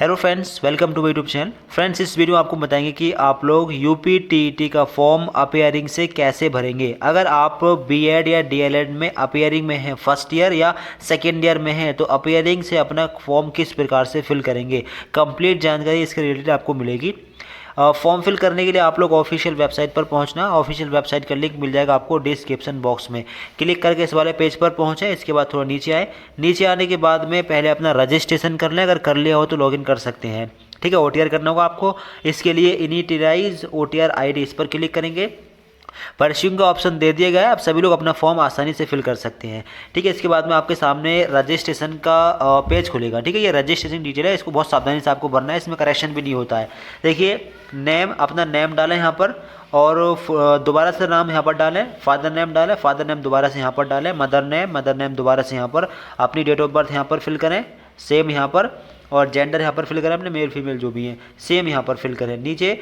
Hello friends, welcome to my YouTube channel. Friends, इस video में आपको बताएंगे कि आप लोग यूपी टीईटी का फॉर्म अपीयरिंग से कैसे भरेंगे। अगर आप बीएड या डीएलएड में अपीयरिंग में हैं, फर्स्ट ईयर या सेकेंड ईयर में हैं, तो अपीयरिंग से अपना फॉर्म किस प्रकार से फिल करेंगे, कंप्लीट जानकारी इसके रिलेटेड आपको मिलेगी। फॉर्म फिल करने के लिए आप लोग ऑफिशियल वेबसाइट पर पहुंचना। ऑफिशियल वेबसाइट का लिंक मिल जाएगा आपको डिस्क्रिप्शन बॉक्स में। क्लिक करके इस वाले पेज पर पहुंचे। इसके बाद थोड़ा नीचे आए। नीचे आने के बाद में पहले अपना रजिस्ट्रेशन कर लें। अगर कर लिया हो तो लॉगिन कर सकते हैं। ठीक है, ओटीआर करना होगा आपको। इसके लिए इनिटिराइज ओटीआर आईडी, इस पर क्लिक करेंगे। परस्यूम का ऑप्शन दे दिया गया है। आप सभी लोग अपना फॉर्म आसानी से फिल कर सकते हैं। ठीक है, इसके बाद में आपके सामने रजिस्ट्रेशन का पेज खुलेगा। ठीक है, ये रजिस्ट्रेशन डिटेल है, इसको बहुत सावधानी से आपको भरना है। इसमें करेक्शन भी नहीं होता है। देखिए, नेम, अपना नेम डालें यहाँ पर, और दोबारा से नाम यहाँ पर डालें। फादर नेम डालें, फादर नेम दोबारा से यहाँ पर डालें। मदर नेम दोबारा से यहाँ पर। अपनी डेट ऑफ बर्थ यहाँ पर फिल करें, सेम यहाँ पर। और जेंडर यहाँ पर फिल करें, अपने मेल फीमेल जो भी हैं सेम यहाँ पर फिल करें। नीचे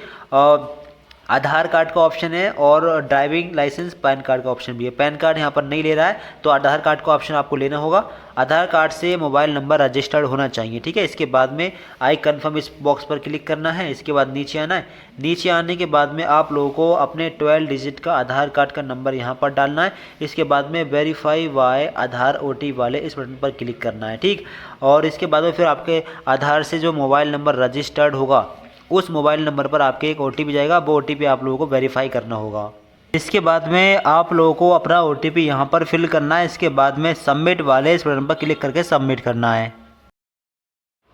आधार कार्ड का ऑप्शन है, और ड्राइविंग लाइसेंस पैन कार्ड का ऑप्शन भी है। पैन कार्ड यहाँ पर नहीं ले रहा है, तो आधार कार्ड का ऑप्शन आपको लेना होगा। आधार कार्ड से मोबाइल नंबर रजिस्टर्ड होना चाहिए। ठीक है, इसके बाद में आई कन्फर्म इस बॉक्स पर क्लिक करना है। इसके बाद नीचे आना है। नीचे आने के बाद में आप लोगों को अपने 12 डिजिट का आधार कार्ड का नंबर यहाँ पर डालना है। इसके बाद में वेरीफाई वाई आधार ओटीपी वाले इस बटन पर क्लिक करना है। ठीक, और इसके बाद में फिर आपके आधार से जो मोबाइल नंबर रजिस्टर्ड होगा, उस मोबाइल नंबर पर आपके एक ओटीपी जाएगा। वो ओटीपी आप लोगों को वेरीफाई करना होगा। इसके बाद में आप लोगों को अपना ओटीपी यहाँ पर फिल करना है। इसके बाद में सबमिट वाले इस बटन पर क्लिक करके सबमिट करना है।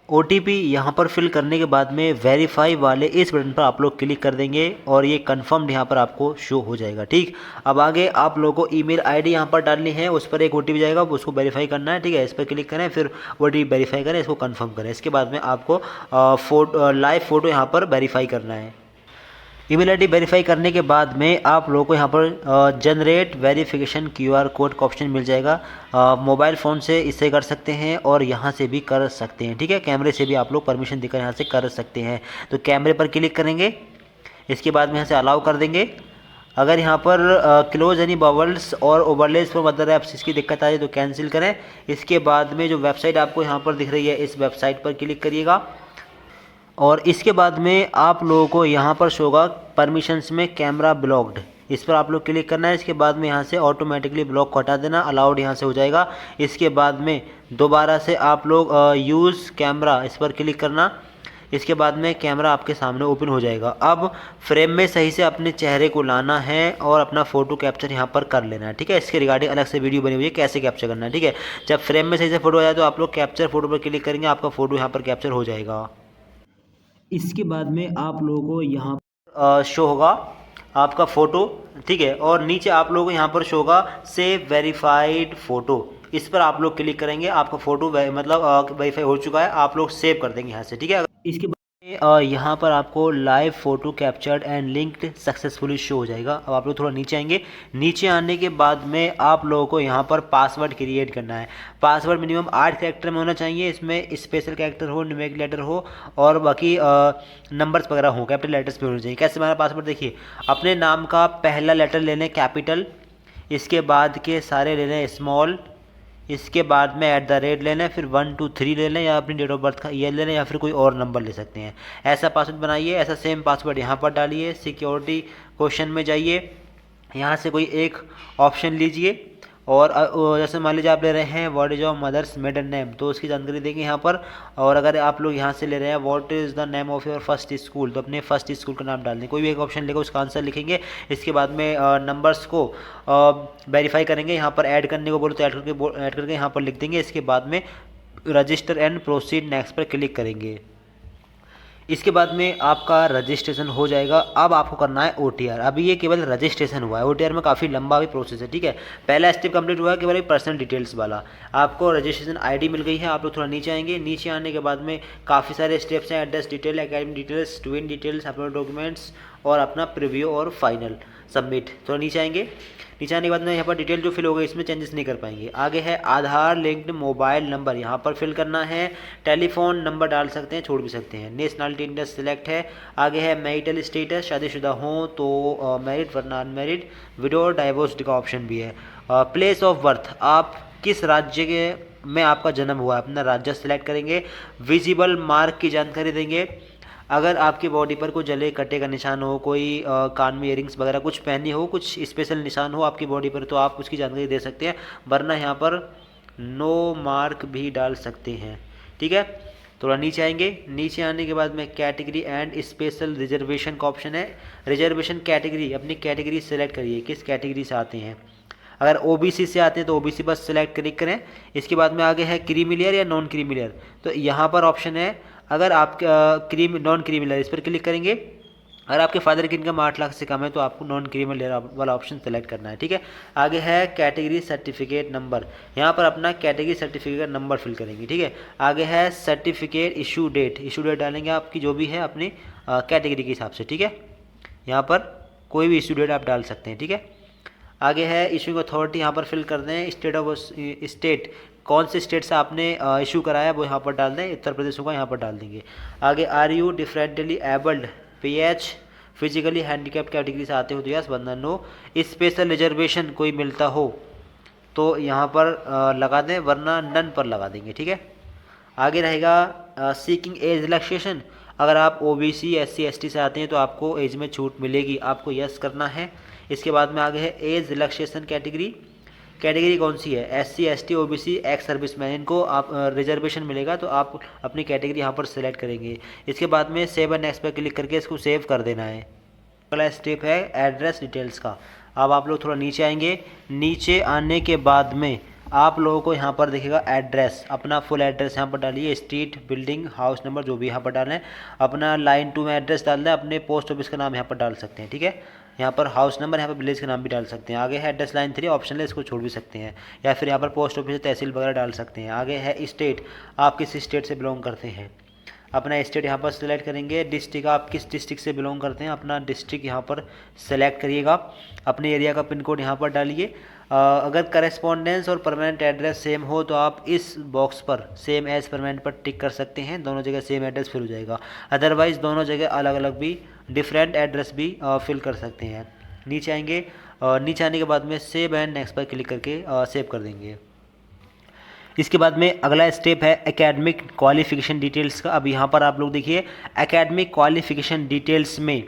ओटीपी यहाँ पर फिल करने के बाद में वेरीफाई वाले इस बटन पर आप लोग क्लिक कर देंगे, और ये कंफर्म्ड यहाँ पर आपको शो हो जाएगा। ठीक, अब आगे आप लोगों को ईमेल आईडी यहाँ पर डालनी है। उस पर एक ओटीपी जाएगा, उसको वेरीफाई करना है। ठीक है, इस पर क्लिक करें, फिर ओटीपी वेरीफाई करें, इसको कंफर्म करें। इसके बाद में आपको लाइव फ़ोटो यहाँ पर वेरीफाई करना है। ईमेल आईडी वेरीफाई करने के बाद में आप लोगों को यहाँ पर जनरेट वेरिफिकेशन क्यूआर कोड का ऑप्शन मिल जाएगा। मोबाइल फ़ोन से इससे कर सकते हैं, और यहाँ से भी कर सकते हैं। ठीक है, कैमरे से भी आप लोग परमिशन देकर यहाँ से कर सकते हैं। तो कैमरे पर क्लिक करेंगे। इसके बाद में यहाँ से अलाउ कर देंगे। अगर यहाँ पर क्लोज एनी बबल्स और ओवरलेज पर मदर ऐप्स इसकी दिक्कत आ जाए तो कैंसिल करें। इसके बाद में जो वेबसाइट आपको यहाँ पर दिख रही है, इस वेबसाइट पर क्लिक करिएगा, और इसके बाद में आप लोगों को यहाँ पर शो होगा परमिशंस में कैमरा ब्लॉक्ड, इस पर आप लोग क्लिक करना है। इसके बाद में यहाँ से ऑटोमेटिकली ब्लॉक को हटा देना, अलाउड यहाँ से हो जाएगा। इसके बाद में दोबारा से आप लोग यूज़ कैमरा, इस पर क्लिक करना। इसके बाद में कैमरा आपके सामने ओपन हो जाएगा। अब फ्रेम में सही से अपने चेहरे को लाना है, और अपना फ़ोटो कैप्चर यहाँ पर कर लेना है। ठीक है, इसके रिगार्डिंग अलग से वीडियो बनी हुई है कैसे कैप्चर करना है। ठीक है, जब फ्रेम में सही से फ़ोटो आ जाए तो आप लोग कैप्चर फ़ोटो पर क्लिक करेंगे, आपका फ़ोटो यहाँ पर कैप्चर हो जाएगा। इसके बाद में आप लोगों को यहाँ पर शो होगा आपका फ़ोटो। ठीक है, और नीचे आप लोगों को यहाँ पर शो होगा सेव वेरीफाइड फ़ोटो, इस पर आप लोग क्लिक करेंगे। आपका फ़ोटो मतलब वेरीफाई हो चुका है, आप लोग सेव कर देंगे यहाँ से। ठीक है, इसके बाद यहाँ पर आपको live photo captured and linked successfully show हो जाएगा। अब आप लोग थोड़ा नीचे आएंगे। नीचे आने के बाद में आप लोगों को यहाँ पर पासवर्ड क्रिएट करना है। पासवर्ड मिनिमम 8 कैरेक्टर में होना चाहिए। इसमें स्पेशल कैरेक्टर हो, न्यूमेरिक लेटर हो, और बाकी नंबर्स वगैरह हो, कैपिटल लेटर्स भी होने चाहिए। कैसे हमारा पासवर्ड देखिए, अपने नाम का पहला लेटर ले लें कैपिटल, इसके बाद के सारे ले लें स्मॉल, इसके बाद में @ ले लें, फिर 1 2 3 ले लें, या अपनी डेट ऑफ बर्थ का ईयर ले लें, या फिर कोई और नंबर ले सकते हैं। ऐसा पासवर्ड बनाइए। ऐसा सेम पासवर्ड यहाँ पर डालिए। सिक्योरिटी क्वेश्चन में जाइए, यहाँ से कोई एक ऑप्शन लीजिए, और जैसे मान लीजिए आप ले रहे हैं what is your mother's middle name, तो उसकी जानकारी देंगे यहाँ पर। और अगर आप लोग यहाँ से ले रहे हैं what is the name of your first school, तो अपने फर्स्ट स्कूल का नाम डाल दें। कोई भी एक ऑप्शन लेकर उसका आंसर लिखेंगे। इसके बाद में नंबर्स को वेरीफाई करेंगे। यहाँ पर ऐड करने को बोलो तो ऐड करके यहाँ पर लिख देंगे। इसके बाद में रजिस्टर एंड प्रोसीड नेक्स्ट पर क्लिक करेंगे। इसके बाद में आपका रजिस्ट्रेशन हो जाएगा। अब आपको करना है ओटीआर। अभी ये केवल रजिस्ट्रेशन हुआ है, ओटीआर में काफ़ी लंबा भी प्रोसेस है। ठीक है, पहला स्टेप कंप्लीट हुआ है केवल पर्सनल डिटेल्स वाला। आपको रजिस्ट्रेशन आईडी मिल गई है। आप लोग थोड़ा नीचे आएंगे। नीचे आने के बाद में काफ़ी सारे स्टेप्स हैं, address detail, academic details, twin details, upload documents, और अपना प्रीव्यू और फाइनल सबमिट। थोड़ा नीचे आएंगे। नीचे आने के बाद में यहाँ पर डिटेल जो फिल हो गई, इसमें चेंजेस नहीं कर पाएंगे। आगे है आधार लिंक्ड मोबाइल नंबर, यहाँ पर फिल करना है। टेलीफोन नंबर डाल सकते हैं, छोड़ भी सकते हैं। नेशनलिटी इंडिया सिलेक्ट है। आगे है मैरिटल स्टेटस, शादीशुदा हो तो मैरिड, वरना अनमैरिड, विडो, डाइवोर्स्ड का ऑप्शन भी है। प्लेस ऑफ बर्थ, आप किस राज्य के में आपका जन्म हुआ है, अपना राज्य सेलेक्ट करेंगे। विजिबल मार्क की जानकारी देंगे। अगर आपकी बॉडी पर कोई जले कटे का निशान हो, कोई कान में इयरिंग्स वगैरह कुछ पहनी हो, कुछ स्पेशल निशान हो आपकी बॉडी पर, तो आप उसकी जानकारी दे सकते हैं, वरना यहाँ पर नो मार्क भी डाल सकते हैं। ठीक है, थोड़ा नीचे आएंगे। नीचे आने के बाद में कैटेगरी एंड स्पेशल रिजर्वेशन का ऑप्शन है। रिजर्वेशन कैटेगरी, अपनी कैटेगरी सेलेक्ट करिए, किस कैटेगरी से आते हैं। अगर ओबीसी से आते हैं तो ओबीसी बस सेलेक्ट क्लिक करें। इसके बाद में आगे है क्रीमी लेयर या नॉन क्रीमी लेयर, तो यहाँ पर ऑप्शन है, अगर आप नॉन क्रीमी लेयर इस पर क्लिक करेंगे। अगर आपके फादर की इनकम 8 लाख से कम है तो आपको नॉन क्रीमी लेयर वाला ऑप्शन सेलेक्ट करना है। ठीक है, आगे है कैटेगरी सर्टिफिकेट नंबर, यहाँ पर अपना कैटेगरी सर्टिफिकेट नंबर फिल करेंगे। ठीक है, आगे है certificate issue date, issue date डालेंगे आपकी जो भी है अपनी कैटेगरी के हिसाब से। ठीक है, यहाँ पर कोई भी इशू डेट आप डाल सकते हैं। ठीक है, आगे है इशूइंग अथॉरिटी, यहाँ पर फिल कर दें। स्टेट ऑफ स्टेट, कौन से स्टेट से आपने इशू कराया वो यहाँ पर डाल दें, उत्तर प्रदेश होगा यहाँ पर डाल देंगे। आगे are you differently abled, PH physically handicap category से आते हो तो यस, वरना नो। स्पेशल रिजर्वेशन कोई मिलता हो तो यहाँ पर लगा दें, वरना नन पर लगा देंगे। ठीक है, आगे रहेगा सीकिंग एज रिलैक्सेशन, अगर आप ओबीसी एससी एसटी से आते हैं तो आपको एज में छूट मिलेगी, आपको यस करना है। इसके बाद में आगे है एज रिलैक्सेशन कैटेगरी, कैटेगरी कौन सी है, SC ST OBC ex serviceman, इनको आप रिजर्वेशन मिलेगा तो आप अपनी कैटेगरी यहाँ पर सेलेक्ट करेंगे। इसके बाद में सेव एंड नेक्स्ट पर क्लिक करके इसको सेव कर देना है। अगला स्टेप है एड्रेस डिटेल्स का। अब आप लोग थोड़ा नीचे आएंगे। नीचे आने के बाद में आप लोगों को यहाँ पर दिखेगा एड्रेस, अपना फुल एड्रेस यहाँ पर डालिए, स्ट्रीट बिल्डिंग हाउस नंबर जो भी यहाँ पर डालें। अपना लाइन 2 में एड्रेस डाल दें, अपने पोस्ट ऑफिस का नाम यहाँ पर डाल सकते हैं। ठीक है, यहाँ पर हाउस नंबर, यहाँ पर विलेज का नाम भी डाल सकते हैं। आगे है एड्रेस लाइन 3 ऑप्शन है, इसको छोड़ भी सकते हैं, या फिर यहाँ पर पोस्ट ऑफिस तहसील वगैरह डाल सकते हैं। आगे है स्टेट, आप किस स्टेट से बिलोंग करते हैं, अपना स्टेट यहाँ पर सेलेक्ट करेंगे। डिस्ट्रिक्ट, आप किस डिस्ट्रिक्ट से बिलोंग करते हैं, अपना डिस्ट्रिक्ट यहाँ पर सेलेक्ट करिएगा। अपने एरिया का पिन कोड यहाँ पर डालिए। अगर करेस्पॉन्डेंस और परमानेंट एड्रेस सेम हो तो आप इस बॉक्स पर सेम एज परमानेंट पर टिक कर सकते हैं, दोनों जगह सेम एड्रेस फिल हो जाएगा। अदरवाइज़ दोनों जगह अलग अलग भी डिफरेंट एड्रेस भी फिल कर सकते हैं। नीचे आएंगे, नीचे आने के बाद में सेव एंड नेक्स्ट पर क्लिक करके सेव कर देंगे। इसके बाद में अगला स्टेप है एकेडमिक क्वालिफिकेशन डिटेल्स का। अब यहाँ पर आप लोग देखिए एकेडमिक क्वालिफिकेशन डिटेल्स में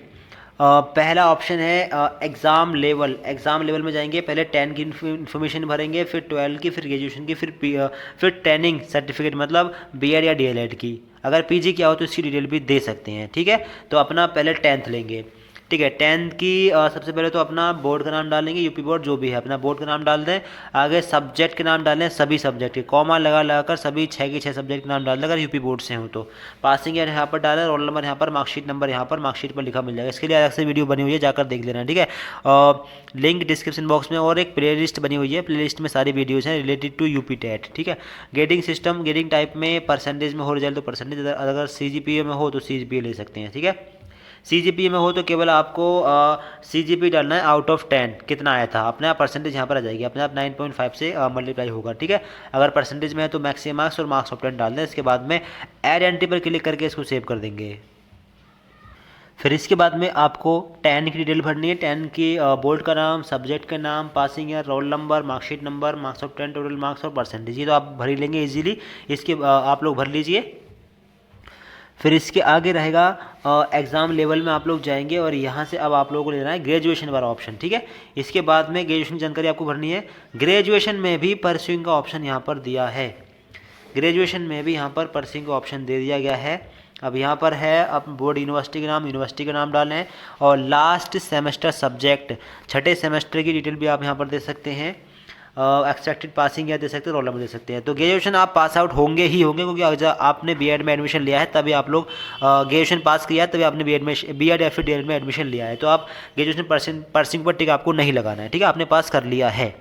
पहला ऑप्शन है एग्ज़ाम लेवल। एग्ज़ाम लेवल में जाएंगे, पहले 10 की इन्फॉर्मेशन भरेंगे, फिर 12 की, फिर ग्रेजुएशन की, फिर ट्रेनिंग सर्टिफिकेट मतलब बीएड या डीएलएड की। अगर पीजी किया हो तो इसकी डिटेल भी दे सकते हैं। ठीक है, तो अपना पहले 10th लेंगे। ठीक है, 10th की सबसे पहले तो अपना बोर्ड का नाम डालेंगे, यूपी बोर्ड जो भी है अपना बोर्ड का नाम डाल दें। आगे सब्जेक्ट के नाम डालें, सभी सब्जेक्ट के कॉमा लगाकर सभी 6 के 6 सब्जेक्ट के नाम डाल दें अगर यूपी बोर्ड से हो तो। पासिंग ईयर यहाँ पर डालें, रोल नंबर यहाँ पर, मार्कशीट नंबर यहाँ पर, मार्कशीट पर लिखा मिल जाएगा। इसके लिए अलग से वीडियो बनी हुई है, जाकर देख लेना। ठीक है, लिंक डिस्क्रिप्शन बॉक्स में, और एक प्ले लिस्ट बनी हुई है, प्ले लिस्ट में सारी वीडियोज़ हैं रिलेटेड टू यूपी टेट। ठीक है, ग्रेडिंग सिस्टम, ग्रेडिंग टाइप में परसेंटेज में हो रिजल्ट तो परसेंटेज, अगर सीजीपीए में हो तो सीजीपीए ले सकते हैं। ठीक है, सीजीपीए में हो तो केवल आपको सीजीपी डालना है आउट ऑफ 10 कितना आया था, अपने आप परसेंटेज यहाँ पर आ जाएगी, अपने आप 9.5 से मल्टीप्लाई होगा। ठीक है, अगर परसेंटेज में है तो मैक्सिमम मार्क्स और मार्क्स ऑफ 10 डाल दें। इसके बाद में ऐड एंट्री पर क्लिक करके इसको सेव कर देंगे। फिर इसके बाद में आपको 10 की डिटेल भरनी है। 10 की बोर्ड का नाम, सब्जेक्ट का नाम, passing year, roll number, marksheet number, marks of 10, total marks और परसेंटेज, ये तो आप भर ही लेंगे इजीली। इसके आप लोग भर लीजिए। फिर इसके आगे रहेगा एग्ज़ाम लेवल में आप लोग जाएंगे और यहाँ से अब आप लोगों को लेना है ग्रेजुएशन वाला ऑप्शन। ठीक है, इसके बाद में ग्रेजुएशन की जानकारी आपको भरनी है। ग्रेजुएशन में भी परस्यूइंग का ऑप्शन यहाँ पर दिया है, ग्रेजुएशन में भी यहाँ पर परस्यूइंग का ऑप्शन दे दिया गया है। अब यहाँ पर है, अब बोर्ड यूनिवर्सिटी का नाम डालें, और लास्ट सेमेस्टर सब्जेक्ट, छठे सेमेस्टर की डिटेल भी आप यहाँ पर दे सकते हैं। एक्सपेक्टेड पासिंग या दे सकते हैं, रोल नंबर दे सकते हैं। तो ग्रेजुएशन आप पास आउट होंगे ही होंगे, क्योंकि अगर आपने बीएड में एडमिशन लिया है तभी आप लोग ग्रेजुएशन पास किया है, तभी आपने बीएड या फिर डीएलएड में एडमिशन लिया है, तो आप ग्रेजुएशन परसिंग पर टिक आपको नहीं लगाना है। ठीक है, आपने पास कर लिया है।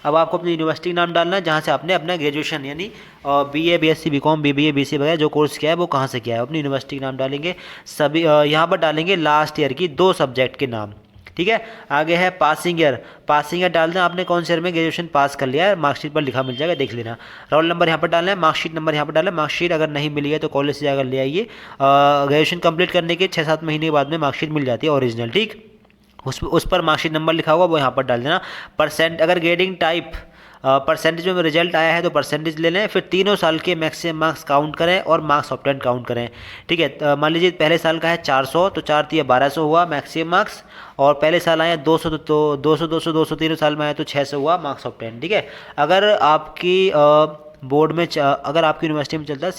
अब आपको अपनी यूनिवर्सिटी का नाम डालना है जहाँ से आपने अपना ग्रेजुएशन यानी BA, BSc, BCom, BBA, BCA वगैरह जो कोर्स किया है वो कहाँ से किया है, अपनी यूनिवर्सिटी का नाम डालेंगे। सभी यहाँ पर डालेंगे लास्ट ईयर की 2 सब्जेक्ट के नाम। ठीक है, आगे है पासिंग ईयर डाल दें, आपने कौन से ईयर में ग्रेजुएशन पास कर लिया है, मार्कशीट पर लिखा मिल जाएगा, देख लेना। रोल नंबर यहाँ पर डालना है, मार्कशीट नंबर यहाँ पर डालें। मार्कशीट अगर नहीं मिली है तो कॉलेज से जाकर ले आइए। ग्रेजुएशन कंप्लीट करने के 6-7 महीने के बाद में मार्कशीट मिल जाती है ओरिजिनल। ठीक, उस पर मार्कशीट नंबर लिखा हुआ वो यहाँ पर डाल देना। परसेंट, अगर ग्रेडिंग टाइप परसेंटेज में रिजल्ट आया है तो परसेंटेज ले लें, फिर तीनों साल के मैक्सिमम मार्क्स काउंट करें और मार्क्स ऑब्टेन काउंट करें। ठीक है, मान लीजिए पहले साल का है 400, तो 4 तिया 1200 हुआ मैक्सिमम मार्क्स, और पहले साल आया 200, तो 200 तीनों साल में आया तो 600 हुआ मार्क्स ऑब्टेन। ठीक है, अगर आपकी बोर्ड में अगर आपकी यूनिवर्सिटी में चलता है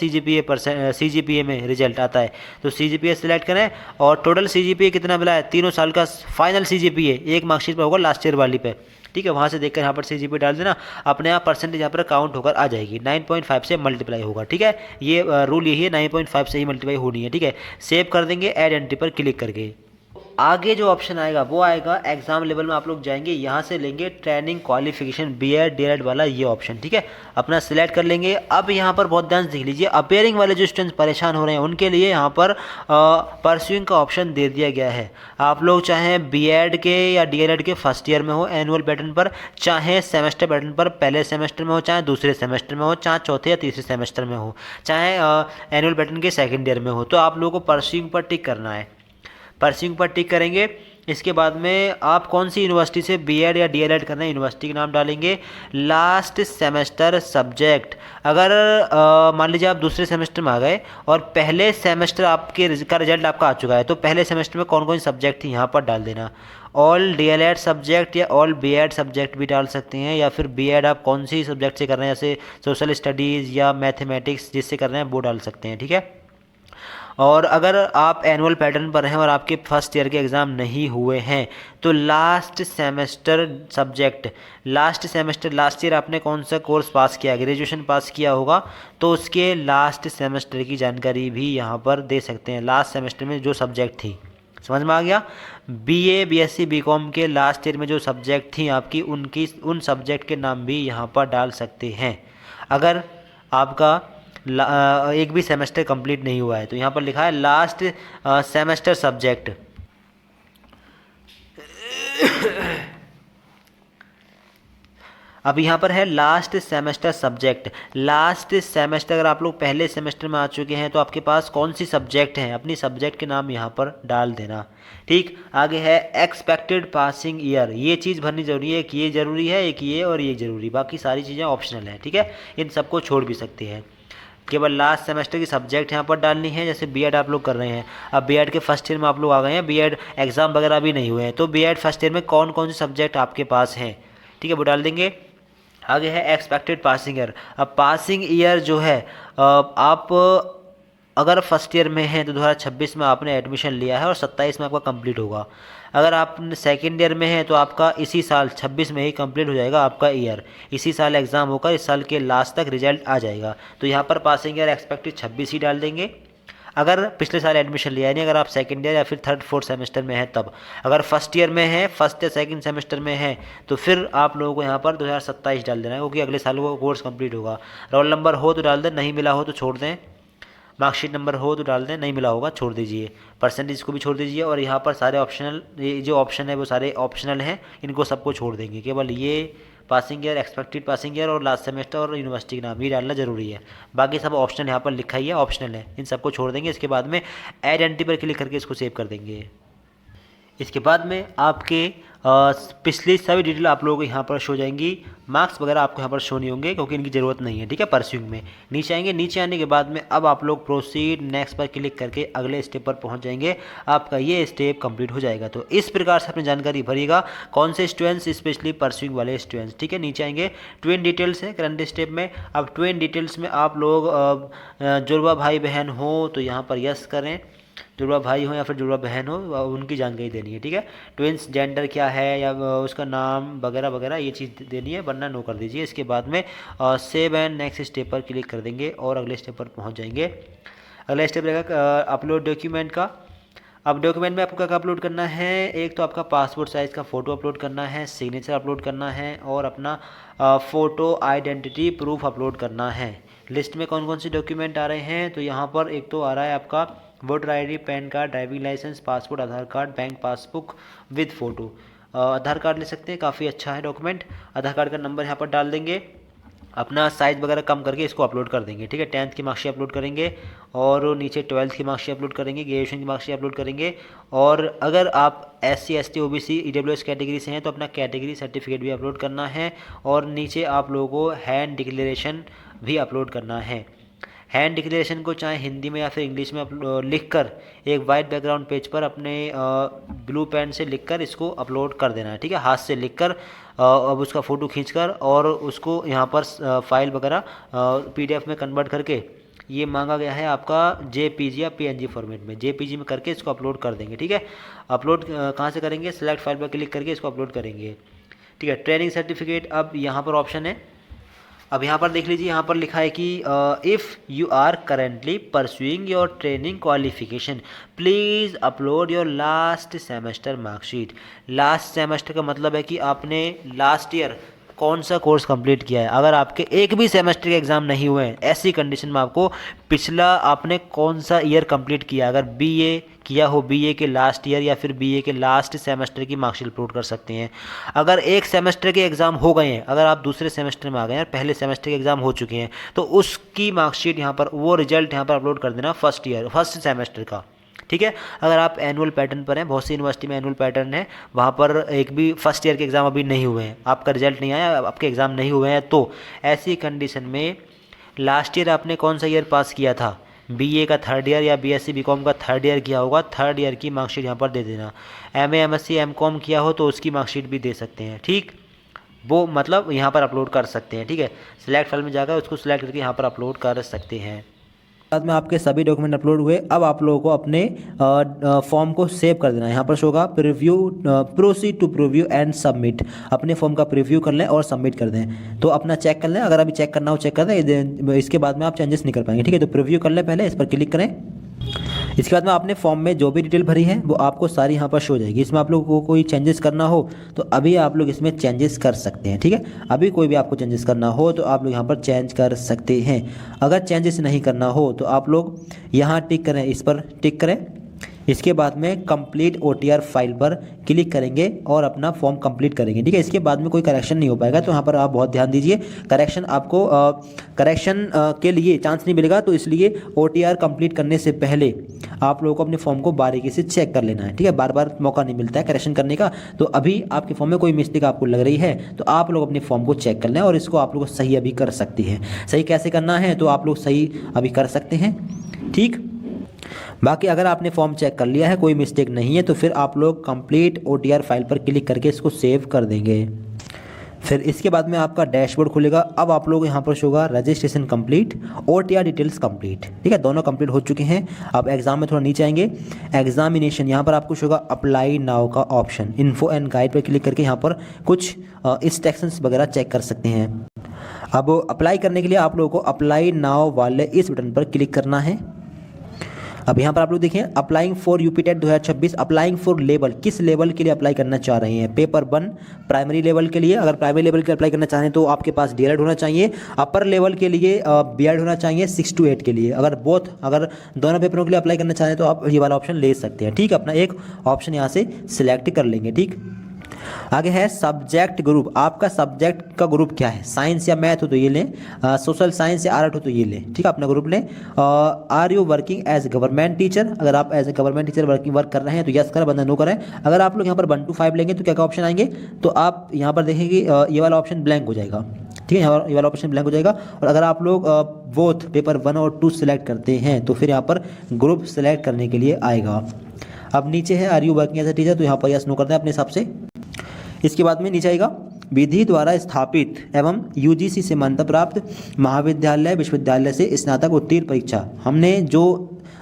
CGPA में रिजल्ट आता है तो CGPA सिलेक्ट करें, और टोटल CGPA कितना मिला है तीनों साल का फाइनल CGPA एक मार्कशीट पर होगा लास्ट ईयर वाली पे। ठीक है, वहाँ से देखकर यहाँ पर CGPA डाल देना, अपने आप परसेंटेज यहाँ पर काउंट होकर आ जाएगी, 9.5 से मल्टीप्लाई होगा। ठीक है, ये रूल यही है, 9.5 से ही मल्टीप्लाई होनी है। ठीक है, सेव कर देंगे ऐड एंट्री पर क्लिक करके। आगे जो ऑप्शन आएगा वो आएगा एग्जाम लेवल में, आप लोग जाएंगे यहाँ से लेंगे ट्रेनिंग क्वालिफिकेशन B.Ed D.El.Ed वाला ये ऑप्शन। ठीक है, अपना सिलेक्ट कर लेंगे। अब यहाँ पर बहुत ध्यान से देख लीजिए, अपेयरिंग वाले जो स्टूडेंट्स परेशान हो रहे हैं उनके लिए यहाँ पर परस्यूइंग का ऑप्शन दे दिया गया है। आप लोग चाहे B.Ed के या D.El.Ed के फर्स्ट ईयर में हो एनुअल पैटर्न पर, चाहे सेमेस्टर पैटर्न पर पहले सेमेस्टर में हो, चाहे दूसरे सेमेस्टर में हो, चाहे चौथे या तीसरे सेमेस्टर में हो, चाहे एनुअल पैटर्न के सेकेंड ईयर में हो, तो आप लोगों को परस्यूइंग पर टिक करना है। परस्यूइंग पर टिक करेंगे, इसके बाद में आप कौन सी यूनिवर्सिटी से B.Ed या D.El.Ed करना है यूनिवर्सिटी का नाम डालेंगे, लास्ट सेमेस्टर सब्जेक्ट। अगर मान लीजिए आप दूसरे सेमेस्टर में आ गए और पहले सेमेस्टर का रिजल्ट आपका आ चुका है, तो पहले सेमेस्टर में कौन कौन सी सब्जेक्ट थी यहाँ पर डाल देना। ऑल D.El.Ed सब्जेक्ट या ऑल B.Ed सब्जेक्ट भी डाल सकते हैं, या फिर B.Ed आप कौन सी सब्जेक्ट से कर रहे हैं, जैसे सोशल स्टडीज़ या मैथमेटिक्स जिससे कर रहे हैं वो डाल सकते हैं। ठीक है, और अगर आप एनुअल पैटर्न पर हैं और आपके फर्स्ट ईयर के एग्ज़ाम नहीं हुए हैं तो last semester subject, last year आपने कौन सा कोर्स पास किया, ग्रेजुएशन पास किया होगा तो उसके लास्ट सेमेस्टर की जानकारी भी यहाँ पर दे सकते हैं, लास्ट सेमेस्टर में जो सब्जेक्ट थी। समझ में आ गया, BA BSc BCom के लास्ट ईयर में जो सब्जेक्ट थी आपकी उन सब्जेक्ट के नाम भी यहाँ पर डाल सकते हैं। अगर आपका एक भी सेमेस्टर कंप्लीट नहीं हुआ है तो यहाँ पर लिखा है लास्ट सेमेस्टर सब्जेक्ट। अब यहाँ पर है last semester subject. Last semester अगर आप लोग पहले सेमेस्टर में आ चुके हैं तो आपके पास कौन सी सब्जेक्ट हैं, अपनी सब्जेक्ट के नाम यहाँ पर डाल देना। ठीक, आगे है एक्सपेक्टेड पासिंग ईयर, ये चीज़ भरनी जरूरी है, एक ये जरूरी है, एक ये और ये जरूरी, बाकी सारी चीज़ें ऑप्शनल हैं। ठीक है, इन सबको छोड़ भी सकते हैं, केवल लास्ट सेमेस्टर की सब्जेक्ट यहाँ पर डालनी है। जैसे B.Ed आप लोग कर रहे हैं, अब B.Ed के फर्स्ट ईयर में आप लोग आ गए हैं, B.Ed एग्ज़ाम वगैरह भी नहीं हुए हैं, तो B.Ed फर्स्ट ईयर में कौन कौन से सब्जेक्ट आपके पास हैं, ठीक है, वो डाल देंगे। आगे है एक्सपेक्टेड पासिंग ईयर। अब पासिंग ईयर जो है, आप अगर फर्स्ट ईयर में हैं तो 2026 में आपने एडमिशन लिया है और 27 में आपका कंप्लीट होगा। अगर आप सेकेंड ईयर में हैं तो आपका इसी साल 26 में ही कंप्लीट हो जाएगा आपका ईयर, इसी साल एग्ज़ाम होकर इस साल के लास्ट तक रिजल्ट आ जाएगा। तो यहाँ पर पासिंग ईयर एक्सपेक्टेड 26 ही डाल देंगे। अगर पिछले साल एडमिशन लिया है, नहीं अगर आप सेकंड ईयर या फिर थर्ड फोर्थ सेमेस्टर में है तब। अगर फर्स्ट ईयर में है, फर्स्ट या सेकंड सेमेस्टर में है तो फिर आप लोगों को यहाँ पर 2027 डाल देना है, क्योंकि अगले साल वो कोर्स कंप्लीट होगा। रोल नंबर हो तो डाल दें, नहीं मिला हो तो छोड़ दें। मार्कशीट नंबर हो तो डाल दें, नहीं मिला होगा छोड़ दीजिए। परसेंटेज को भी छोड़ दीजिए, और यहाँ पर सारे ऑप्शनल, ये जो ऑप्शन है वो सारे ऑप्शनल हैं, इनको सबको छोड़ देंगे। केवल ये passing year, expected passing year और लास्ट सेमेस्टर और यूनिवर्सिटी का नाम ही डालना जरूरी है। बाकी सब ऑप्शनल यहाँ पर लिखा ही है, ऑप्शनल है, इन सबको छोड़ देंगे। इसके बाद में ऐड एंट्री पर क्लिक करके इसको सेव कर देंगे। इसके बाद में आपके पिछली सभी डिटेल आप लोगों को यहाँ पर शो जाएंगी। मार्क्स वगैरह आपको यहाँ पर शो नहीं होंगे क्योंकि इनकी ज़रूरत नहीं है। ठीक है, परस्यूइंग में नीचे आएंगे, नीचे आने के बाद में अब आप लोग प्रोसीड नेक्स्ट पर क्लिक करके अगले स्टेप पर पहुँच जाएंगे। आपका ये स्टेप कंप्लीट हो जाएगा। तो इस प्रकार से अपनी जानकारी भरिएगा, कौन से स्टूडेंट्स, स्पेशली परस्यूइंग वाले स्टूडेंट्स। ठीक है, नीचे आएंगे, ट्विन डिटेल्स है करंट स्टेप में। अब ट्विन डिटेल्स में आप लोग जुड़वा भाई बहन हो तो यहाँ पर यस करें, जुड़वा भाई हो या फिर जुड़वा बहन हो उनकी जानकारी देनी है। ठीक है, ट्विंस जेंडर क्या है या उसका नाम वगैरह वगैरह ये चीज़ देनी है, वरना नो कर दीजिए। इसके बाद में सेव एंड नेक्स्ट स्टेप पर क्लिक कर देंगे और अगले स्टेप पर पहुंच जाएंगे। अगला स्टेप रहेगा अपलोड डॉक्यूमेंट का। अब डॉक्यूमेंट में आपको क्या अपलोड करना है, एक तो आपका पासपोर्ट साइज़ का फ़ोटो अपलोड करना है, सिग्नेचर अपलोड करना है और अपना फ़ोटो आइडेंटिटी प्रूफ अपलोड करना है। लिस्ट में कौन कौन से डॉक्यूमेंट आ रहे हैं, तो यहाँ पर एक तो आ रहा है आपका voter ID, PAN card, driving licence, passport, Aadhaar card, bank passbook with photo. Aadhaar card ले सकते हैं, काफ़ी अच्छा है डॉक्यूमेंट। आधार कार्ड का नंबर यहाँ पर डाल देंगे। अपना साइज़ वगैरह कम करके इसको अपलोड कर देंगे। ठीक है, 10th की मार्कशीट अपलोड करेंगे और नीचे 12th की मार्कशीट अपलोड करेंगे, ग्रेजुएशन की मार्कशीट अपलोड करेंगे। और अगर आप SC ST OBC EWS category से हैं तो अपना कैटेगरी सर्टिफिकेट भी अपलोड करना है। और नीचे आप लोगों को हैंड डिक्लेरेशन भी अपलोड करना है। हैंड डिक्लेरेशन को चाहे हिंदी में या फिर इंग्लिश में लिख कर एक वाइट बैकग्राउंड पेज पर अपने ब्लू पेन से लिखकर इसको अपलोड कर देना है। ठीक है, हाथ से लिखकर अब उसका फ़ोटो खींचकर और उसको यहाँ पर फाइल वगैरह PDF में कन्वर्ट करके, ये मांगा गया है आपका JPG या PNG फॉर्मेट में, JPG में करके इसको अपलोड कर देंगे। ठीक है, अपलोड कहाँ से करेंगे, सेलेक्ट फाइल पर क्लिक करके इसको अपलोड करेंगे। ठीक है, ट्रेनिंग सर्टिफिकेट, अब यहाँ पर ऑप्शन है, अब यहाँ पर देख लीजिए, यहाँ पर लिखा है कि if you are currently pursuing your training qualification please upload your last semester marksheet. Last semester का मतलब है कि आपने लास्ट ईयर कौन सा कोर्स कंप्लीट किया है। अगर आपके एक भी सेमेस्टर के एग्ज़ाम नहीं हुए हैं, ऐसी कंडीशन में आपको पिछला आपने कौन सा ईयर कंप्लीट किया, अगर BA किया हो, BA के लास्ट ईयर या फिर BA के लास्ट सेमेस्टर की मार्कशीट अपलोड कर सकते हैं। अगर एक सेमेस्टर के एग्ज़ाम हो गए हैं, अगर आप दूसरे सेमेस्टर में आ गए हैं, पहले सेमेस्टर के एग्ज़ाम हो चुके हैं, तो उसकी मार्कशीट यहाँ पर, वो रिजल्ट यहाँ पर अपलोड कर देना फर्स्ट सेमेस्टर का। ठीक है, अगर आप एनुअल पैटर्न पर हैं, बहुत सी यूनिवर्सिटी में एनुअल पैटर्न है, वहाँ पर एक भी फर्स्ट ईयर के एग्ज़ाम अभी नहीं हुए हैं, आपका रिजल्ट नहीं आया, आपके एग्ज़ाम नहीं हुए हैं, तो ऐसी कंडीशन में लास्ट ईयर आपने कौन सा ईयर पास किया था, BA का थर्ड ईयर या BSc BCom का थर्ड ईयर किया होगा, थर्ड ईयर की मार्कशीट यहाँ पर दे देना। MA MSc MCom किया हो तो उसकी मार्कशीट भी दे सकते हैं। ठीक, वो मतलब यहाँ पर अपलोड कर सकते हैं। ठीक है, सिलेक्ट फाइल में जाकर उसको सिलेक्ट करके यहाँ पर अपलोड कर सकते हैं। बाद में आपके सभी डॉक्यूमेंट अपलोड हुए, अब आप लोगों को अपने फॉर्म को सेव कर देना है। यहाँ पर शो होगा preview, proceed to preview and submit. अपने फॉर्म का प्रीव्यू कर लें और सबमिट कर दें। तो अपना चेक कर लें, अगर अभी चेक करना हो चेक कर दें, इसके बाद में आप चेंजेस नहीं कर पाएंगे। ठीक है, तो प्रीव्यू कर लें, पहले इस पर क्लिक करें। इसके बाद में आपने फॉर्म में जो भी डिटेल भरी है वो आपको सारी यहाँ पर शो हो जाएगी। इसमें आप लोगों को कोई चेंजेस करना हो तो अभी आप लोग इसमें चेंजेस कर सकते हैं। ठीक है, अभी कोई भी आपको चेंजेस करना हो तो आप लोग यहाँ पर चेंज कर सकते हैं। अगर चेंजेस नहीं करना हो तो आप लोग यहाँ टिक करें, इस पर टिक करें। इसके बाद में कंप्लीट OTR फाइल पर क्लिक करेंगे और अपना फॉर्म कंप्लीट करेंगे। ठीक है, इसके बाद में कोई करेक्शन नहीं हो पाएगा, तो यहाँ पर आप बहुत ध्यान दीजिए। करेक्शन आपको करेक्शन के लिए चांस नहीं मिलेगा, तो इसलिए OTR कंप्लीट करने से पहले आप लोगों को अपने फॉर्म को बारीकी से चेक कर लेना है। ठीक है, बार बार मौका नहीं मिलता है करेक्शन करने का, तो अभी आपके फॉर्म में कोई मिस्टेक आपको लग रही है तो आप लोग अपने फॉर्म को चेक कर लें और इसको आप लोग सही अभी कर सकते हैं। सही कैसे करना है तो आप लोग सही अभी कर सकते हैं। ठीक, बाकी अगर आपने फॉर्म चेक कर लिया है, कोई मिस्टेक नहीं है, तो फिर आप लोग कंप्लीट OTR फाइल पर क्लिक करके इसको सेव कर देंगे। फिर इसके बाद में आपका डैशबोर्ड खुलेगा। अब आप लोग यहाँ पर शो होगा registration complete, OTR details complete. ठीक है, दोनों कंप्लीट हो चुके हैं। अब एग्जाम में थोड़ा नीचे आएंगे, एग्जामिनेशन, यहाँ पर आपको शो होगा अप्लाई नाउ का ऑप्शन। इन्फो एंड गाइड पर क्लिक करके यहाँ पर कुछ इंस्ट्रक्शंस वगैरह चेक कर सकते हैं। अब अप्लाई करने के लिए आप लोगों को अप्लाई नाउ वाले इस बटन पर क्लिक करना है। अब यहाँ पर आप लोग देखें, applying for UP TET 2026, applying for level, किस लेवल के लिए अप्लाई करना चाह रहे हैं। पेपर 1 प्राइमरी लेवल के लिए, अगर प्राइमरी लेवल के लिए अप्लाई करना चाहें तो आपके पास DLED होना चाहिए। अपर लेवल के लिए B.Ed होना चाहिए 6 to 8 के लिए। अगर दोनों पेपरों के लिए अप्लाई करना चाहें तो आप ये वाला ऑप्शन ले सकते हैं। ठीक, अपना एक ऑप्शन यहाँ से सिलेक्ट कर लेंगे। ठीक, आगे है सब्जेक्ट ग्रुप, आपका सब्जेक्ट का ग्रुप क्या है, साइंस या मैथ हो तो ये लें, सोशल साइंस या आर्ट हो तो ये लें। ठीक है, अपना ग्रुप लें। Are you working as government teacher, अगर आप as a government teacher work कर रहे हैं तो यस करें, वरना नो करें। अगर आप लोग यहाँ पर 1 to 5 लेंगे तो क्या क्या ऑप्शन आएंगे, तो आप यहाँ पर देखेंगे ये वाला ऑप्शन ब्लैंक हो जाएगा। ठीक है, ये वाला ऑप्शन ब्लैंक हो जाएगा। और अगर आप लोग बोथ पेपर 1 और 2 सिलेक्ट करते हैं तो फिर यहाँ पर ग्रुप सेलेक्ट करने के लिए आएगा। अब नीचे है are you working as a teacher, तो यहाँ पर यस नो करते हैं अपने हिसाब से। इसके बाद में नीचे आएगा विधि द्वारा स्थापित एवं UGC से मान्यता प्राप्त महाविद्यालय विश्वविद्यालय से स्नातक उत्तीर्ण परीक्षा। हमने जो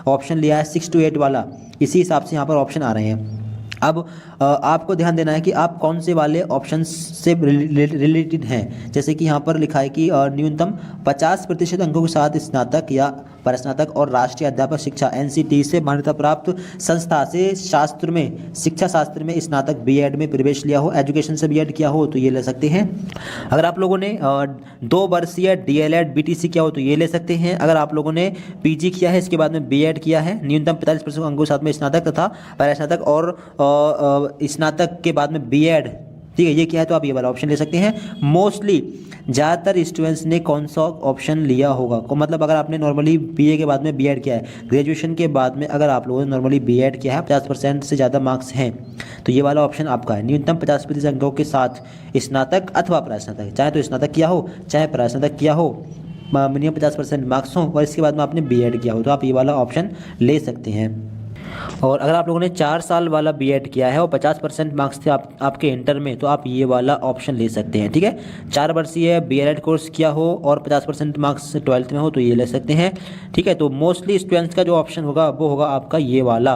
ऑप्शन लिया है 6 to 8 वाला, इसी हिसाब से यहाँ पर ऑप्शन आ रहे हैं। अब आपको ध्यान देना है कि आप कौन से वाले ऑप्शन से रिलेटेड हैं। जैसे कि यहाँ पर लिखा है कि न्यूनतम 50% अंकों के साथ स्नातक या परास्नातक और राष्ट्रीय अध्यापक शिक्षा NCT से मान्यता प्राप्त संस्था से शास्त्र में, शिक्षा शास्त्र में स्नातक B.Ed में प्रवेश लिया हो, एजुकेशन से B.Ed किया हो तो ये ले सकते हैं। अगर आप लोगों ने 2 वर्षीय DLED BTC किया हो तो ये ले सकते हैं। अगर आप लोगों ने PG किया है, इसके बाद में B.Ed किया है, न्यूनतम 45% अंकों के साथ में स्नातक तथा परास्नातक और स्नातक के बाद में B.Ed, ठीक है, ये क्या है तो आप ये वाला ऑप्शन ले सकते हैं। मोस्टली ज़्यादातर स्टूडेंट्स ने कौन सा ऑप्शन लिया होगा। को मतलब अगर आपने नॉर्मली बीए के बाद में बीएड किया है, ग्रेजुएशन के बाद में अगर आप लोगों ने नॉर्मली बीएड किया है, 50% से ज़्यादा मार्क्स हैं, तो ये वाला ऑप्शन आपका है। न्यूनतम 50% अंकों के साथ स्नातक अथवा परास्नातक, चाहे तो स्नातक किया हो चाहे परास्नातक किया हो, मिनिमम 50% मार्क्स हो और इसके बाद में आपने बीएड किया हो, तो आप ये वाला ऑप्शन ले सकते हैं। और अगर आप लोगों ने 4 साल वाला बीएड किया है और 50% मार्क्स थे आपके इंटर में, तो आप ये वाला ऑप्शन ले सकते हैं। ठीक है, 4 वर्षीय बीएड कोर्स किया हो और 50% मार्क्स 12th में हो तो ये ले सकते हैं। ठीक है, तो मोस्टली स्टूडेंट्स का जो ऑप्शन होगा वो होगा आपका ये वाला।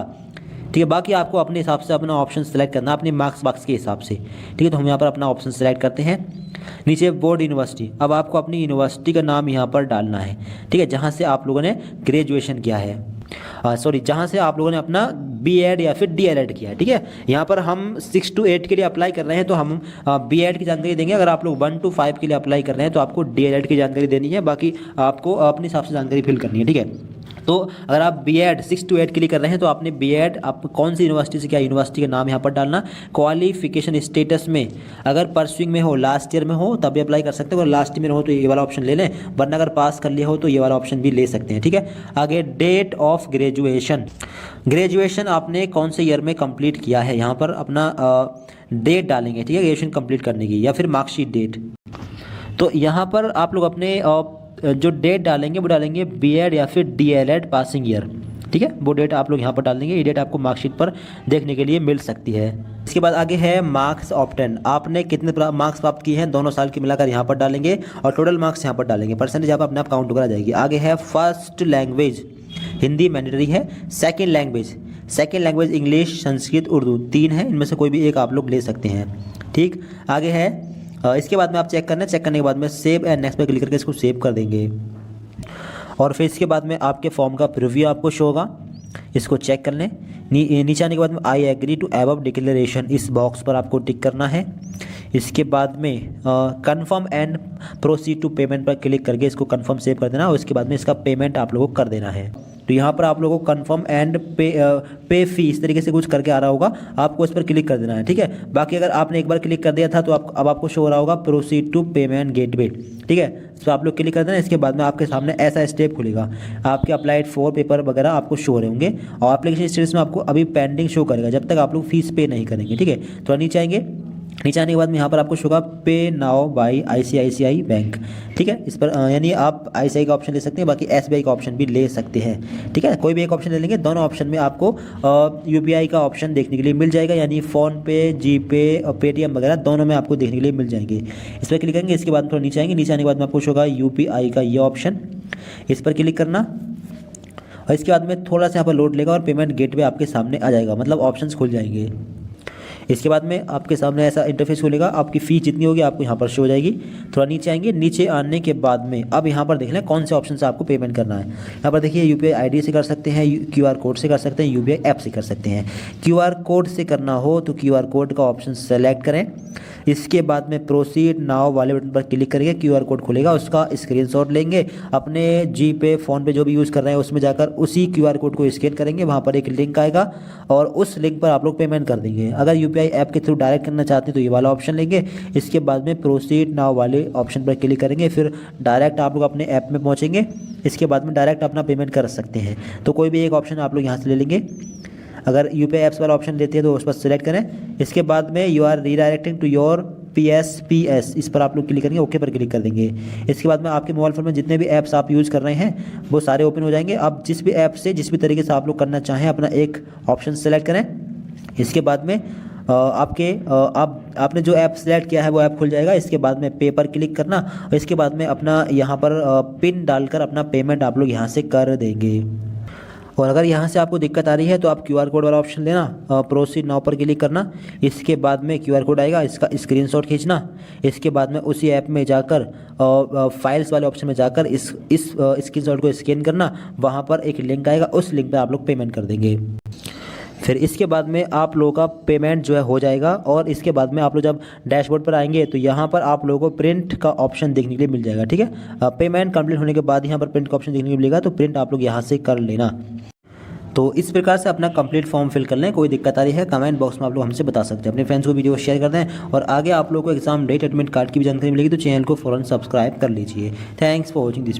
ठीक है, बाकी आपको अपने हिसाब से अपना ऑप्शन सेलेक्ट करना, अपने मार्क्स के हिसाब से। ठीक है, तो हम यहाँ पर अपना ऑप्शन सेलेक्ट करते हैं। नीचे बोर्ड यूनिवर्सिटी, अब आपको अपनी यूनिवर्सिटी का नाम यहाँ पर डालना है। ठीक है, जहाँ से आप लोगों ने ग्रेजुएशन किया है, जहाँ से आप लोगों ने अपना बीएड या फिर डीएलएड किया है। ठीक है, यहाँ पर हम 6 to 8 के लिए अप्लाई कर रहे हैं तो हम बीएड की जानकारी देंगे। अगर आप लोग 1 to 5 के लिए अप्लाई कर रहे हैं तो आपको डीएलएड की जानकारी देनी है, बाकी आपको अपने हिसाब से जानकारी फिल करनी है। ठीक है, तो अगर आप बीएड 6 to 8 के लिए कर रहे हैं तो आपने बीएड आप कौन सी यूनिवर्सिटी से किया, यूनिवर्सिटी का नाम यहाँ पर डालना। क्वालिफिकेशन स्टेटस में अगर परस्यूइंग में हो, लास्ट ईयर में हो तब भी अप्लाई कर सकते हो, अगर लास्ट ईयर में हो तो ये वाला ऑप्शन ले लें, वरना अगर पास कर लिया हो तो ये वाला ऑप्शन भी ले सकते हैं। ठीक है, आगे डेट ऑफ ग्रेजुएशन आपने कौन से ईयर में कंप्लीट किया है, यहाँ पर अपना डेट डालेंगे। ठीक है, ग्रेजुएशन कंप्लीट करने की या फिर मार्कशीट डेट। तो यहाँ पर आप लोग अपने जो डेट डालेंगे वो डालेंगे बीएड या फिर डीएलएड पासिंग ईयर। ठीक है, वो डेट आप लोग यहाँ पर डाल देंगे। ये डेट आपको मार्कशीट पर देखने के लिए मिल सकती है। इसके बाद आगे है मार्क्स ऑब्टेन, आपने कितने मार्क्स प्राप्त किए हैं दोनों साल की मिलाकर यहाँ पर डालेंगे और टोटल मार्क्स यहाँ पर डालेंगे, परसेंटेज आप अपने आप काउंट करा जाएगी। आगे है फर्स्ट लैंग्वेज, हिंदी मैंडेटरी है। Second language English, Sanskrit, Urdu, 3 है, इनमें से कोई भी एक आप लोग ले सकते हैं। ठीक, आगे है इसके बाद में आप चेक करने के बाद में सेव एंड नेक्स्ट पे क्लिक करके इसको सेव कर देंगे और फिर इसके बाद में आपके फॉर्म का प्रीव्यू आपको शो होगा, इसको चेक कर लें। नीचे आने के बाद में I agree to above declaration, इस बॉक्स पर आपको टिक करना है। इसके बाद में confirm and proceed to payment पर क्लिक करके इसको कंफर्म सेव कर देना और इसके बाद में इसका पेमेंट आप लोगों को कर देना है। तो यहाँ पर आप लोगों को कंफर्म एंड पे फी इस तरीके से कुछ करके आ रहा होगा, आपको इस पर क्लिक कर देना है। ठीक है, बाकी अगर आपने एक बार क्लिक कर दिया था तो अब आपको शो हो रहा होगा प्रोसीड टू पेमेंट गेटवे। ठीक है, तो आप लोग क्लिक कर देना। इसके बाद में आपके सामने ऐसा स्टेप खुलेगा, आपके अप्लाइड फॉर पेपर वगैरह आपको शो हो रहे होंगे और एप्लीकेशन स्टेटस में आपको अभी पेंडिंग शो करेगा जब तक आप लोग फीस पे नहीं करेंगे। ठीक है, तो नीचे आएंगे, नीचे आने के बाद में यहाँ पर आपको शो होगा पे नाउ बाई आईसीआईसीआई बैंक। ठीक है, इस पर यानी आप आईसीआई का ऑप्शन ले सकते हैं, बाकी एसबीआई का ऑप्शन भी ले सकते हैं। ठीक है, कोई भी एक ऑप्शन ले लेंगे, दोनों ऑप्शन में आपको यूपीआई का ऑप्शन देखने के लिए मिल जाएगा, यानी फ़ोनपे, जीपे और पेटीएम वगैरह दोनों में आपको देखने के लिए मिल जाएंगे। इस पर क्लिक करेंगे, इसके बाद थोड़ा नीचे आएंगे, नीचे आने के बाद में आपको शो होगा यूपीआई का ये ऑप्शन, इस पर क्लिक करना और इसके बाद में थोड़ा सा यहाँ पर लोड लेगा और पेमेंट गेटवे आपके सामने आ जाएगा, मतलब ऑप्शंस खुल जाएंगे। इसके बाद में आपके सामने ऐसा इंटरफेस खुलेगा, आपकी फ़ीस जितनी होगी आपको यहाँ पर शो हो जाएगी। थोड़ा नीचे आएंगे, नीचे आने के बाद में अब यहाँ पर देख लें कौन से ऑप्शन से आपको पेमेंट करना है। यहाँ पर देखिए यूपीआई आईडी से कर सकते हैं, क्यूआर कोड से कर सकते हैं, यूपीआई ऐप से कर सकते हैं। क्यूआर कोड से करना हो तो क्यूआर कोड का ऑप्शन सेलेक्ट करें, इसके बाद में प्रोसीड नाउ वाले बटन पर क्लिक करेंगे, क्यूआर कोड खुलेगा, उसका स्क्रीनशॉट लेंगे, अपने जीपे फ़ोन पे जो भी यूज़ कर रहे हैं उसमें जाकर उसी क्यूआर कोड को स्कैन करेंगे, वहाँ पर एक लिंक आएगा और उस लिंक पर आप लोग पेमेंट कर देंगे। अगर यूपीआई ऐप के थ्रू डायरेक्ट करना चाहते हैं तो ये वाला ऑप्शन लेंगे, इसके बाद में प्रोसीड नाउ वाले ऑप्शन पर क्लिक करेंगे, फिर डायरेक्ट आप लोग अपने ऐप में पहुँचेंगे, इसके बाद में डायरेक्ट अपना पेमेंट कर सकते हैं। तो कोई भी एक ऑप्शन आप लोग यहाँ से ले लेंगे। अगर यूपीआई ऐप्स वाला ऑप्शन लेते हैं तो उस पर सेलेक्ट करें, इसके बाद में you are redirecting to your PSPS, इस पर आप लोग क्लिक करेंगे, ओके पर क्लिक कर देंगे। इसके बाद में आपके मोबाइल फ़ोन में जितने भी ऐप्स आप यूज़ कर रहे हैं वो सारे ओपन हो जाएंगे। अब जिस भी ऐप से जिस भी तरीके से आप लोग करना चाहें अपना एक ऑप्शन सेलेक्ट करें, इसके बाद में आपने जो ऐप सेलेक्ट किया है वो ऐप खुल जाएगा। इसके बाद में पे पर क्लिक करना और इसके बाद में अपना यहाँ पर पिन डालकर अपना पेमेंट आप लोग यहाँ से कर देंगे। और अगर यहाँ से आपको दिक्कत आ रही है तो आप क्यूआर कोड वाला ऑप्शन लेना, प्रोसीड नाउ पर क्लिक करना, इसके बाद में क्यूआर कोड आएगा, इसका स्क्रीनशॉट खींचना, इसके बाद में उसी ऐप में जाकर फाइल्स वाले ऑप्शन में जाकर इस स्क्रीनशॉट को स्कैन करना, वहाँ पर एक लिंक आएगा, उस लिंक पर आप लोग पेमेंट कर देंगे। फिर इसके बाद में आप लोगों का पेमेंट जो है हो जाएगा और इसके बाद में आप लोग जब डैशबोर्ड पर आएंगे तो यहाँ पर आप लोगों को प्रिंट का ऑप्शन देखने के लिए मिल जाएगा। ठीक है, पेमेंट कंप्लीट होने के बाद यहाँ पर प्रिंट का ऑप्शन देखने को मिलेगा, तो प्रिंट आप लोग यहाँ से कर लेना। तो इस प्रकार से अपना कंप्लीट फॉर्म फिल कर लें। कोई दिक्कत आ रही है कमेंट बॉक्स में आप लोग हमसे बता सकते हैं। अपने फ्रेंड्स को वीडियो शेयर कर दें और आगे आप लोगों को एग्जाम डेट एडमिट कार्ड की भी जानकारी मिलेगी तो चैनल को फौरन सब्सक्राइब कर लीजिए। Thanks for watching this.